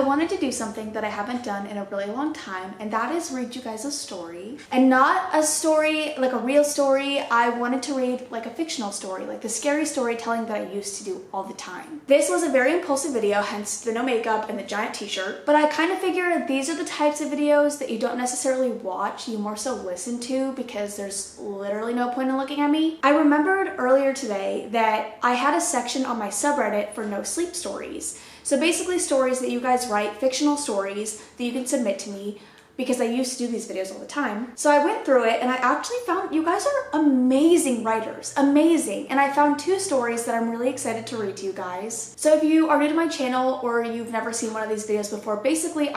wanted to do something that I haven't done in a really long time, and that is read you guys a story. And not a story, like a real story. I wanted to read like a fictional story, like the scary storytelling that I used to do all the time. This was a very impulsive video, hence the no makeup and the giant t-shirt. But I kind of figure these are the types of videos that you don't necessarily watch, you more so listen to, because there's literally no point in looking at me. I remembered earlier today that I had a section on my subreddit for no sleep stories. So basically stories that you guys write, fictional stories that you can submit to me, because I used to do these videos all the time. So I went through it and I actually found you guys are amazing writers, amazing. And I found 2 stories that I'm really excited to read to you guys. So if you are new to my channel or you've never seen one of these videos before, basically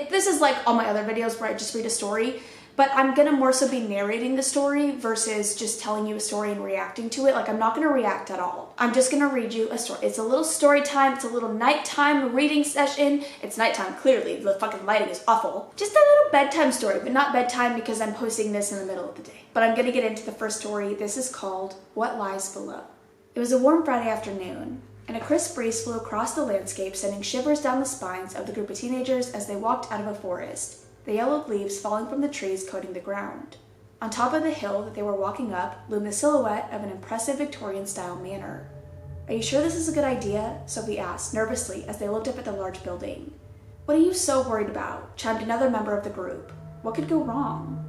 this is like all my other videos where I just read a story. But I'm gonna more so be narrating the story versus just telling you a story and reacting to it. Like, I'm not gonna react at all. I'm just gonna read you a story. It's a little story time. It's a little nighttime reading session. It's nighttime, clearly. The fucking lighting is awful. Just a little bedtime story, but not bedtime because I'm posting this in the middle of the day. But I'm gonna get into the first story. This is called What Lies Below. It was a warm Friday afternoon, and a crisp breeze flew across the landscape, sending shivers down the spines of the group of teenagers as they walked out of a forest, the yellowed leaves falling from the trees coating the ground. On top of the hill that they were walking up loomed the silhouette of an impressive Victorian-style manor. "Are you sure this is a good idea?" Sophie asked nervously as they looked up at the large building. "What are you so worried about?" chimed another member of the group. "What could go wrong?"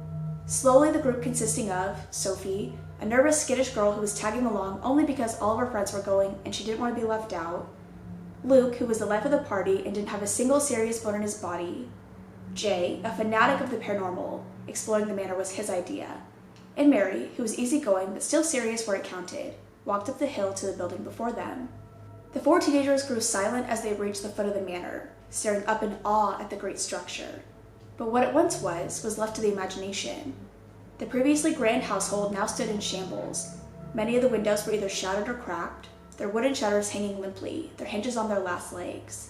Slowly, the group consisting of Sophie, a nervous, skittish girl who was tagging along only because all of her friends were going and she didn't want to be left out, Luke, who was the life of the party and didn't have a single serious bone in his body, Jay, a fanatic of the paranormal, exploring the manor was his idea, and Mary, who was easygoing but still serious where it counted, walked up the hill to the building before them. The 4 teenagers grew silent as they reached the foot of the manor, staring up in awe at the great structure. But what it once was left to the imagination. The previously grand household now stood in shambles. Many of the windows were either shattered or cracked, their wooden shutters hanging limply, their hinges on their last legs.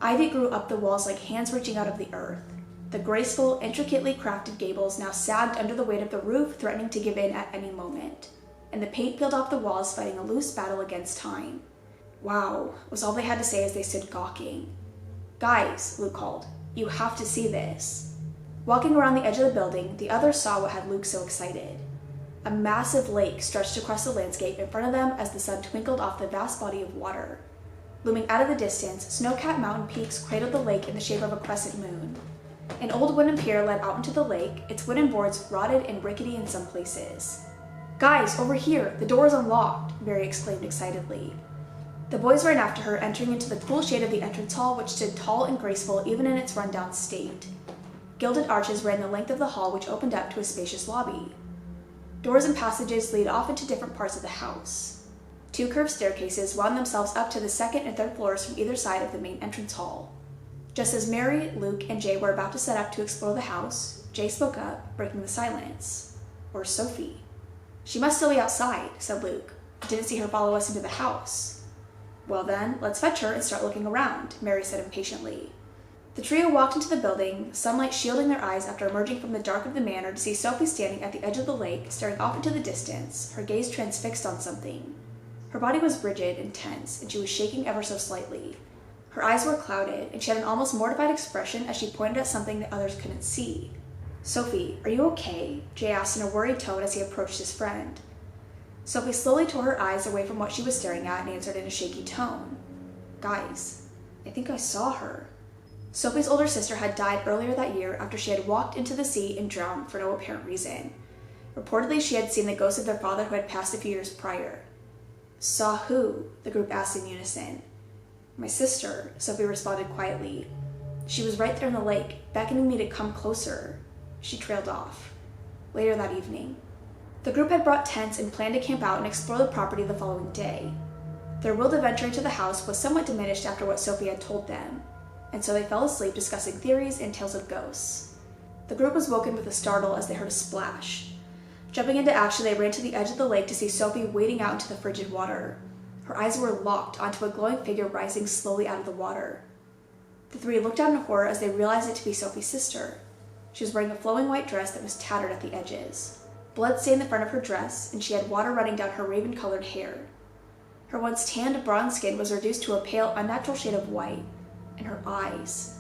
Ivy grew up the walls like hands reaching out of the earth. The graceful, intricately crafted gables now sagged under the weight of the roof, threatening to give in at any moment. And the paint peeled off the walls, fighting a loose battle against time. "Wow," was all they had to say as they stood gawking. "Guys," Luke called, "you have to see this." Walking around the edge of the building, the others saw what had Luke so excited. A massive lake stretched across the landscape in front of them as the sun twinkled off the vast body of water. Looming out of the distance, snow-capped mountain peaks cradled the lake in the shape of a crescent moon. An old wooden pier led out into the lake, its wooden boards rotted and rickety in some places. "Guys, over here! The door is unlocked!" Mary exclaimed excitedly. The boys ran after her, entering into the cool shade of the entrance hall, which stood tall and graceful even in its rundown state. Gilded arches ran the length of the hall, which opened up to a spacious lobby. Doors and passages lead off into different parts of the house. 2 curved staircases wound themselves up to the 2nd and 3rd floors from either side of the main entrance hall. Just as Mary, Luke, and Jay were about to set up to explore the house, Jay spoke up, breaking the silence. "Or Sophie." "She must still be outside," said Luke. "I didn't see her follow us into the house." "Well then, let's fetch her and start looking around," Mary said impatiently. The trio walked into the building, sunlight shielding their eyes after emerging from the dark of the manor to see Sophie standing at the edge of the lake, staring off into the distance, her gaze transfixed on something. Her body was rigid and tense, and she was shaking ever so slightly. Her eyes were clouded, and she had an almost mortified expression as she pointed at something that others couldn't see. "Sophie, are you okay?" Jay asked in a worried tone as he approached his friend. Sophie slowly tore her eyes away from what she was staring at and answered in a shaky tone. "Guys, I think I saw her." Sophie's older sister had died earlier that year after she had walked into the sea and drowned for no apparent reason. Reportedly, she had seen the ghost of their father who had passed a few years prior. "Saw who?" the group asked in unison. "My sister," Sophie responded quietly. "She was right there in the lake, beckoning me to come closer." She trailed off. Later that evening, the group had brought tents and planned to camp out and explore the property the following day. Their will to venture into the house was somewhat diminished after what Sophie had told them, and so they fell asleep discussing theories and tales of ghosts. The group was woken with a startle as they heard a splash. Jumping into action, they ran to the edge of the lake to see Sophie wading out into the frigid water. Her eyes were locked onto a glowing figure rising slowly out of the water. The 3 looked out in horror as they realized it to be Sophie's sister. She was wearing a flowing white dress that was tattered at the edges. Blood stained the front of her dress, and she had water running down her raven-colored hair. Her once tanned, bronze skin was reduced to a pale, unnatural shade of white, and her eyes.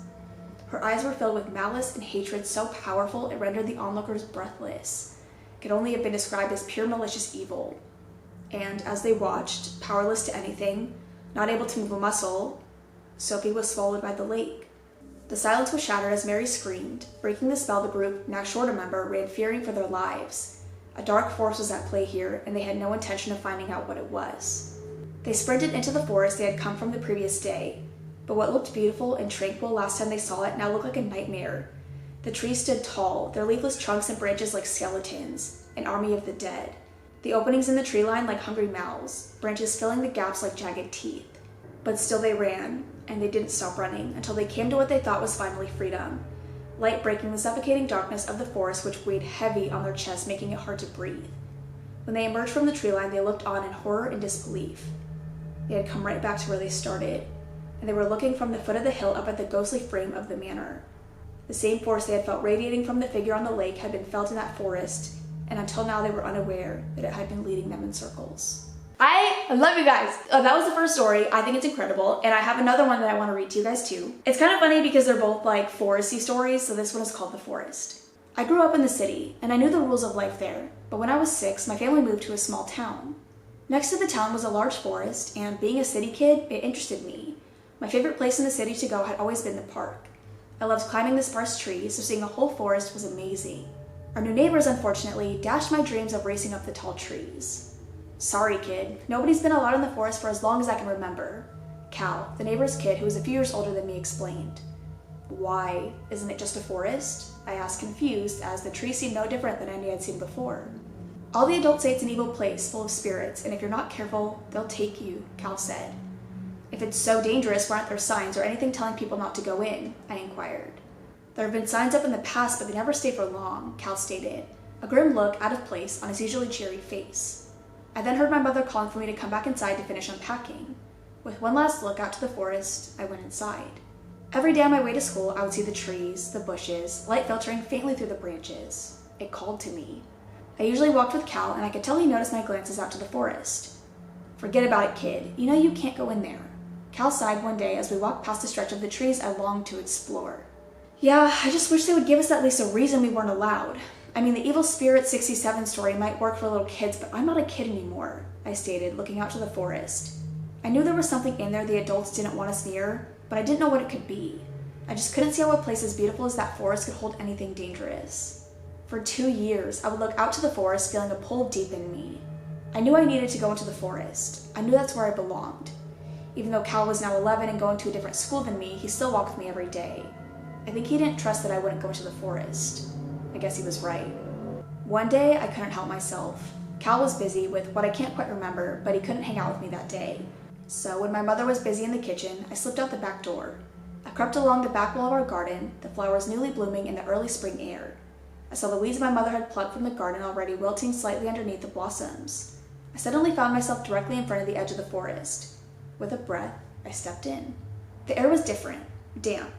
Her eyes were filled with malice and hatred so powerful it rendered the onlookers breathless. It could only have been described as pure malicious evil. And as they watched, powerless to anything, not able to move a muscle, Sophie was swallowed by the lake. The silence was shattered as Mary screamed. Breaking the spell, the group, now short a member, ran fearing for their lives. A dark force was at play here, and they had no intention of finding out what it was. They sprinted into the forest they had come from the previous day, but what looked beautiful and tranquil last time they saw it now looked like a nightmare. The trees stood tall, their leafless trunks and branches like skeletons, an army of the dead. The openings in the tree line like hungry mouths, branches filling the gaps like jagged teeth. But still they ran, and they didn't stop running until they came to what they thought was finally freedom. Light breaking the suffocating darkness of the forest which weighed heavy on their chests, making it hard to breathe. When they emerged from the tree line, they looked on in horror and disbelief. They had come right back to where they started, and they were looking from the foot of the hill up at the ghostly frame of the manor. The same force they had felt radiating from the figure on the lake had been felt in that forest, and until now they were unaware that it had been leading them in circles. I love you guys. That was the first story. I think it's incredible, and I have another one that I want to read to you guys too. It's kind of funny because they're both like foresty stories, so this one is called The Forest. I grew up in the city, and I knew the rules of life there, but when I was 6, my family moved to a small town. Next to the town was a large forest, and being a city kid, it interested me. My favorite place in the city to go had always been the park. I loved climbing the sparse trees, so seeing a whole forest was amazing. Our new neighbors, unfortunately, dashed my dreams of racing up the tall trees. Sorry, kid. Nobody's been allowed in the forest for as long as I can remember. Cal, the neighbor's kid, who was a few years older than me, explained. Why? Isn't it just a forest? I asked, confused, as the trees seemed no different than any I'd seen before. All the adults say it's an evil place, full of spirits, and if you're not careful, they'll take you, Cal said. If it's so dangerous, why aren't there signs or anything telling people not to go in? I inquired. There have been signs up in the past, but they never stay for long, Cal stated, a grim look out of place on his usually cheery face. I then heard my mother calling for me to come back inside to finish unpacking. With one last look out to the forest, I went inside. Every day on my way to school, I would see the trees, the bushes, light filtering faintly through the branches. It called to me. I usually walked with Cal, and I could tell he noticed my glances out to the forest. Forget about it, kid. You know you can't go in there. Cal sighed one day as we walked past a stretch of the trees I longed to explore. Yeah, I just wish they would give us at least a reason we weren't allowed. I mean, the Evil Spirit 67 story might work for little kids, but I'm not a kid anymore, I stated, looking out to the forest. I knew there was something in there the adults didn't want us near, but I didn't know what it could be. I just couldn't see how a place as beautiful as that forest could hold anything dangerous. For 2 years, I would look out to the forest feeling a pull deep in me. I knew I needed to go into the forest. I knew that's where I belonged. Even though Cal was now 11 and going to a different school than me, he still walked with me every day. I think he didn't trust that I wouldn't go into the forest. I guess he was right. One day, I couldn't help myself. Cal was busy with what I can't quite remember, but he couldn't hang out with me that day. So when my mother was busy in the kitchen, I slipped out the back door. I crept along the back wall of our garden, the flowers newly blooming in the early spring air. I saw the weeds my mother had plucked from the garden already wilting slightly underneath the blossoms. I suddenly found myself directly in front of the edge of the forest. With a breath, I stepped in. The air was different, damp.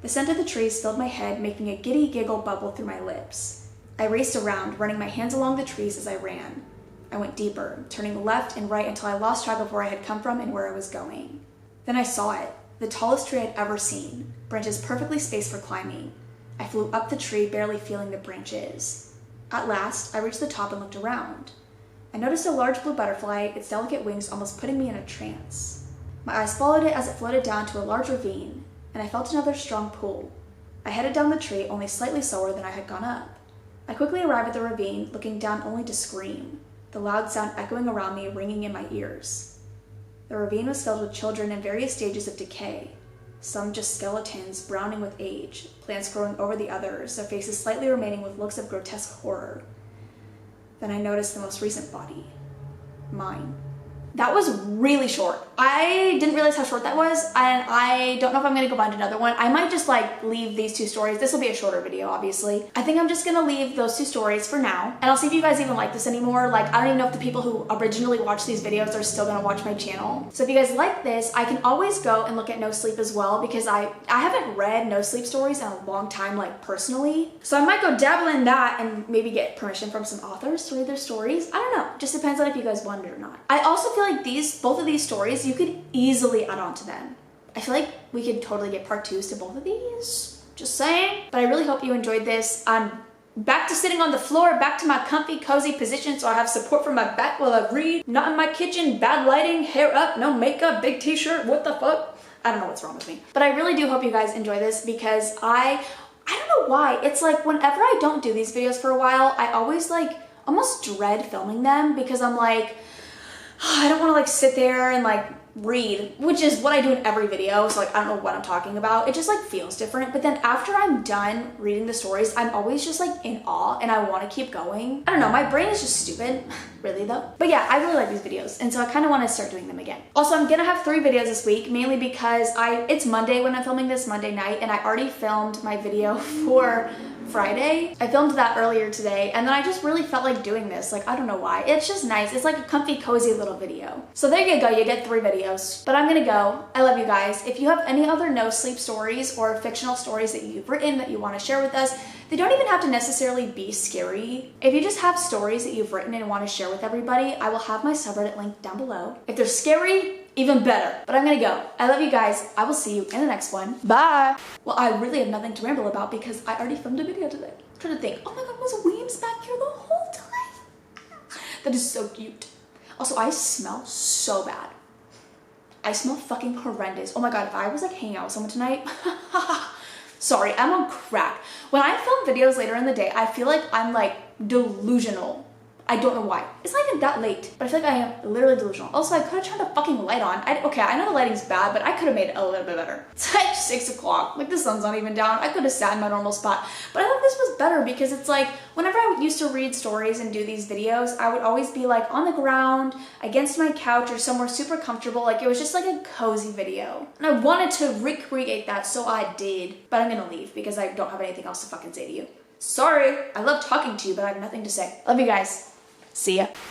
The scent of the trees filled my head, making a giddy giggle bubble through my lips. I raced around, running my hands along the trees as I ran. I went deeper, turning left and right until I lost track of where I had come from and where I was going. Then I saw it, the tallest tree I'd ever seen, branches perfectly spaced for climbing. I flew up the tree, barely feeling the branches. At last, I reached the top and looked around. I noticed a large blue butterfly, its delicate wings almost putting me in a trance. My eyes followed it as it floated down to a large ravine, and I felt another strong pull. I headed down the tree only slightly slower than I had gone up. I quickly arrived at the ravine, looking down only to scream, the loud sound echoing around me, ringing in my ears. The ravine was filled with children in various stages of decay, some just skeletons browning with age, plants growing over the others, their faces slightly remaining with looks of grotesque horror. Then I noticed the most recent body. Mine. That was really short. I didn't realize how short that was, and I don't know if I'm gonna go find another one. I might just like leave these 2 stories. This will be a shorter video, obviously. I think I'm just gonna leave those 2 stories for now, and I'll see if you guys even like this anymore. Like, I don't even know if the people who originally watched these videos are still gonna watch my channel. So if you guys like this, I can always go and look at No Sleep as well, because I haven't read No Sleep stories in a long time, like personally. So I might go dabble in that and maybe get permission from some authors to read their stories. I don't know, just depends on if you guys want it or not. I also feel like both of these stories, you could easily add on to them. I feel like we could totally get part 2s to both of these. Just saying. But I really hope you enjoyed this. I'm back to sitting on the floor, back to my comfy, cozy position so I have support from my back while I read. Not in my kitchen, bad lighting, hair up, no makeup, big t-shirt, what the fuck? I don't know what's wrong with me. But I really do hope you guys enjoy this because I don't know why. It's like whenever I don't do these videos for a while, I always like almost dread filming them because I'm like, oh, I don't want to like sit there and like read, which is what I do in every video, so like I don't know what I'm talking about. It just like feels different. But then after I'm done reading the stories, I'm always just like in awe and I want to keep going. I don't know, my brain is just stupid, really though. But yeah, I really like these videos and so I kind of want to start doing them again. Also, I'm gonna have 3 videos this week, mainly because it's Monday when I'm filming this, Monday night, and I already filmed my video for Friday. I filmed that earlier today and then I just really felt like doing this. Like, I don't know why. It's just nice. It's like a comfy, cozy little video. So there you go. You get 3 videos. But I'm gonna go. I love you guys. If you have any other no sleep stories or fictional stories that you've written that you want to share with us, they don't even have to necessarily be scary. If you just have stories that you've written and want to share with everybody, I will have my subreddit link down below. If they're scary, even better. But I'm gonna go. I love you guys. I will see you in the next one. Bye. Well, I really have nothing to ramble about because I already filmed a video today. I'm trying to think. Oh my god, was Weems back here the whole time? That is so cute. Also, I smell so bad. I smell fucking horrendous. Oh my god, if I was like hanging out with someone tonight, sorry, I'm on crack. When I film videos later in the day, I feel like I'm like delusional. I don't know why. It's not even that late, but I feel like I am literally delusional. Also, I could have turned the fucking light on. Okay, I know the lighting's bad, but I could have made it a little bit better. It's like 6 o'clock. Like, the sun's not even down. I could have sat in my normal spot. But I thought this was better because it's like, whenever I used to read stories and do these videos, I would always be like on the ground, against my couch, or somewhere super comfortable. Like, it was just like a cozy video. And I wanted to recreate that, so I did. But I'm gonna leave because I don't have anything else to fucking say to you. Sorry. I love talking to you, but I have nothing to say. Love you guys. See ya.